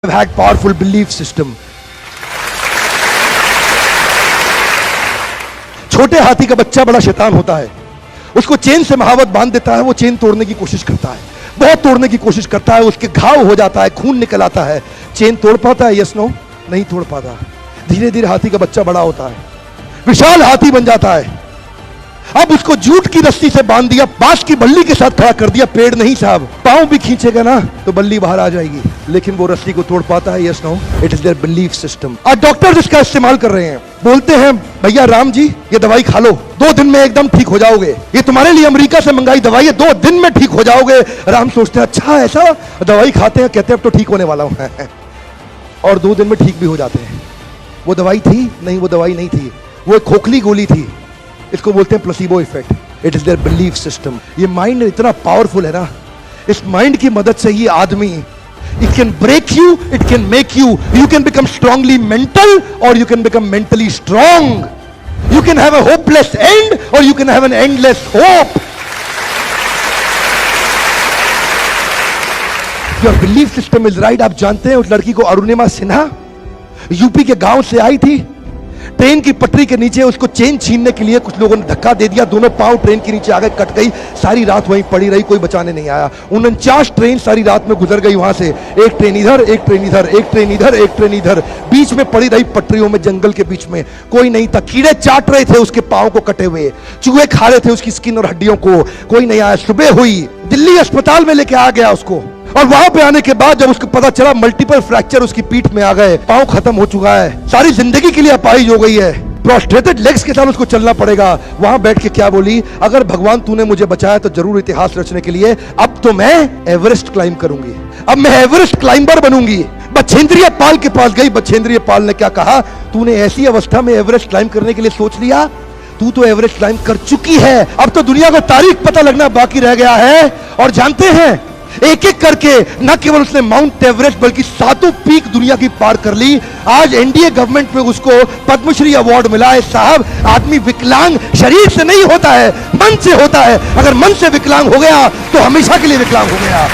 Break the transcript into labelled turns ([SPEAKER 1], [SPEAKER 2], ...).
[SPEAKER 1] have had powerful belief system. छोटे हाथी का बच्चा बड़ा शैतान होता है, उसको चेन से महावत बांध देता है, वो चेन तोड़ने की कोशिश करता है, बहुत तोड़ने की कोशिश करता है, उसके घाव हो जाता है, खून निकल आता है। चेन तोड़ पाता है? Yes no? नहीं तोड़ पाता। धीरे धीरे हाथी का बच्चा बड़ा होता है, विशाल हाथी बन जाता है। अब उसको जूट की रस्सी से बांध दिया, बांस की बल्ली के साथ खड़ा कर दिया। पेड़ नहीं साहब, पांव भी खींचेगा ना तो बल्ली बाहर आ जाएगी, लेकिन वो रस्सी को तोड़ पाता है? Yes no? It is their belief system. आज डॉक्टर इसका इस्तेमाल कर रहे हैं, बोलते हैं भैया राम जी ये दवाई खा लो, 2 दिन में एकदम ठीक हो जाओगे, ये तुम्हारे लिए अमेरिका से मंगाई दवाई है, 2 दिन में ठीक हो जाओगे। राम सोचते हैं अच्छा ऐसा, दवाई खाते हैं, कहते हैं अब तो ठीक होने वाला हूं और 2 दिन में ठीक भी हो जाते हैं। वो दवाई थी? नहीं, वो दवाई नहीं थी, वो एक खोखली गोली थी। इसको बोलते हैं placebo effect. It is their belief system. ये माइंड इतना पावरफुल है ना, इस माइंड की मदद से ही आदमी, it can break you, it can make you, you can become strongly mental और you can become mentally strong. You can have a hopeless and और you can have an endless hope. Your belief system is right. आप जानते हैं उस लड़की को, Arunima Sinha, UP के गांव से आई थी, ट्रेन की पटरी के नीचे उसको चेन छीनने के लिए कुछ लोगों ने धक्का दे दिया, दोनों पांव ट्रेन के नीचे आ गए, कट गई, सारी रात वहीं पड़ी रही, कोई बचाने नहीं आया। 49 ट्रेन सारी रात में गुजर गई वहां से, एक ट्रेन इधर, एक ट्रेन इधर, एक ट्रेन इधर, एक ट्रेन इधर, बीच में पड़ी रही पटरियों में, जंगल के बीच में, कोई नहीं था। कीड़े चाट रहे थे उसके पांव को कटे हुए, चूहे खा रहे थे उसकी स्किन और हड्डियों को, कोई नहीं आया। सुबह हुई, दिल्ली अस्पताल में लेके आ गया उसको, और वहां पे आने के बाद जब उसको पता चला मल्टीपल फ्रैक्चर उसकी पीठ में आ गए, पांव खत्म हो चुका है, सारी जिंदगी के लिए अपाहिज हो गई है, प्रोस्ट्रेटेड लेग्स के साथ उसको चलना पड़ेगा। वहां बैठ के क्या बोली? अगर भगवान तूने मुझे बचाया तो जरूर इतिहास रचने के लिए अब तो मैं एवरेस्ट क्लाइम करूंगी, अब मैं एवरेस्ट क्लाइंबर बनूंगी। बछेंद्रिय पाल के पास गई, बछेंद्रिय पाल ने क्या कहा? तूने ऐसी अवस्था में एवरेस्ट क्लाइम करने के लिए सोच लिया? तू तो एवरेस्ट क्लाइम कर चुकी है, अब तो दुनिया को तारीख पता लगना बाकी रह गया है। और जानते हैं, एक एक करके न केवल उसने माउंट एवरेस्ट बल्कि 7 पीक दुनिया की पार कर ली। आज एनडीए गवर्नमेंट में उसको पद्मश्री अवार्ड मिला है। साहब, आदमी विकलांग शरीर से नहीं होता है, मन से होता है। अगर मन से विकलांग हो गया तो हमेशा के लिए विकलांग हो गया।